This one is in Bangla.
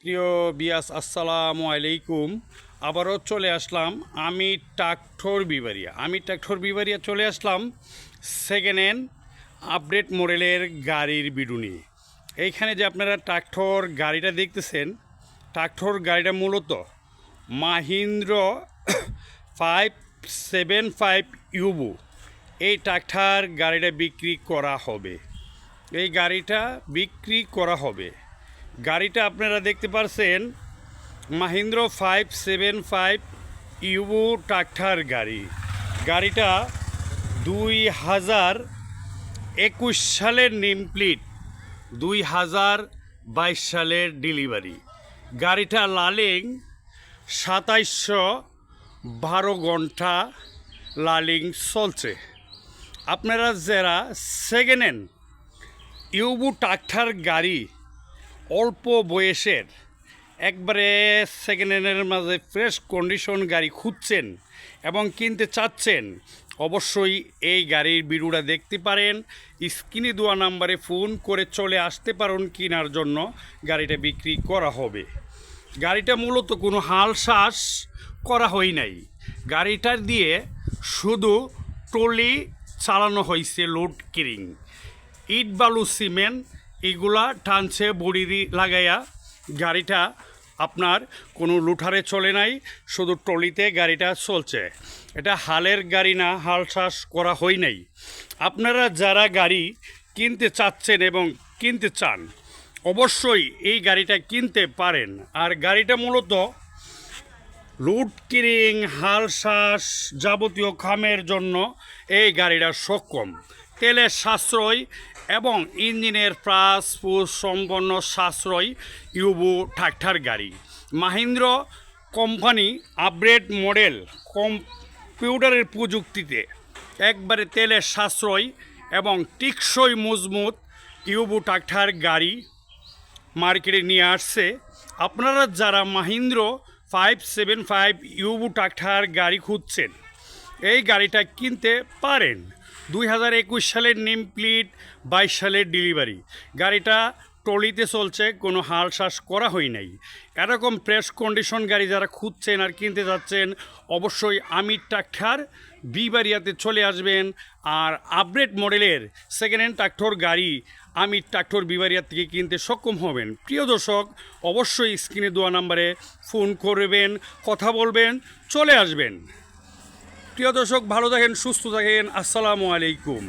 প্রিয় বিয়াস আসসালামু আলাইকুম। আবারও চলে আসলাম আমি ট্রাক্টর বিবারিয়া চলে আসলাম সেকেন্ড হ্যান্ড আপডেট মডেলের গাড়ির বিডুনি। এইখানে যে আপনারা ট্রাক্টর গাড়িটা দেখতেছেন, ট্রাক্টর গাড়িটা মূলত মাহিন্দ্র 575 ইউবু। এই ট্রাক্টর গাড়িটা বিক্রি করা হবে। গাড়িটা আপনারা দেখতে পারছেন মাহিন্দ্র 575 ইউবু ট্রাক্টর গাড়িটা 2021 সালের নেম প্লেট, 2022 সালের ডেলিভারি। গাড়িটা লালিং 2712 ঘন্টা লালিং চলছে। আপনারা যারা সেকেন্ড হ্যান্ড ইউবু ট্রাক্টর গাড়ি অল্প বয়সের একবারে সেকেন্ড হ্যান্ডের মাঝে ফ্রেশ কন্ডিশন গাড়ি খুঁজছেন এবং কিনতে চাচ্ছেন, অবশ্যই এই গাড়ির ভিডিওটা দেখতে পারেন। স্ক্রিনে দেওয়া নাম্বারে ফোন করে চলে আসতে পারেন কেনার জন্য। গাড়িটা বিক্রি করা হবে। গাড়িটা মূলত কোনো হাল শ্বাস করা হয় নাই। গাড়িটার দিয়ে শুধু ট্রলি চালানো হয়েছে, লোড ক্যারিং, ইট বালু সিমেন্ট এগুলা টানছে বডি লাগাইয়া। গাড়িটা আপনার কোনো লুঠারে চলে নাই, শুধু ট্রলিতে গাড়িটা চলছে। এটা হালের গাড়ি না, হাল চাষ করা হয় নাই। আপনারা যারা গাড়ি কিনতে চাচ্ছেন এবং কিনতে চান, অবশ্যই এই গাড়িটা কিনতে পারেন। আর গাড়িটা মূলত লোড ক্যারিং, হাল চাষ যাবতীয় কামের জন্য এই গাড়িটা সক্ষম। তেলের সাশ্রয় এবং ইঞ্জিনের প্রাস পুষ সম্পন্ন সাশ্রয় ইউবু ট্রাক্টর গাড়ি। মাহিন্দ্র কোম্পানি আপডেট মডেল, কম্পিউটারের প্রযুক্তিতে একবারে তেলের সাশ্রয় এবং টিকসই মজবুত ইউবু ট্রাক্টর গাড়ি মার্কেটে নিয়ে আসছে। আপনারা যারা মাহিন্দ্র 575 ইউবু ট্রাক্টর গাড়ি খুঁজছেন, এই গাড়িটা কিনতে পারেন। 2021 সালের নেম প্লেট, 22 সালের ডেলিভারি। গাড়িটা ট্রলিতে চলছে, কোনো হাল শ্বাস করা হয় নাই। এরকম ফ্রেশ কন্ডিশন গাড়ি যারা খুঁজছেন আর কিনতে যাচ্ছেন, অবশ্যই আমি ট্রাক্টর বিবারিয়াতে চলে আসবেন। আর আপডেট মডেলের সেকেন্ড হ্যান্ড ট্রাক্টর গাড়ি আমি ট্রাক্টর বিবারিয়া থেকে কিনতে সক্ষম হবেন। প্রিয় দর্শক, অবশ্যই স্ক্রিনে দেওয়া নাম্বারে ফোন করবেন, কথা বলবেন, চলে আসবেন। প্রিয় দর্শক, ভালো থাকেন, সুস্থ থাকেন। আসসালামু আলাইকুম।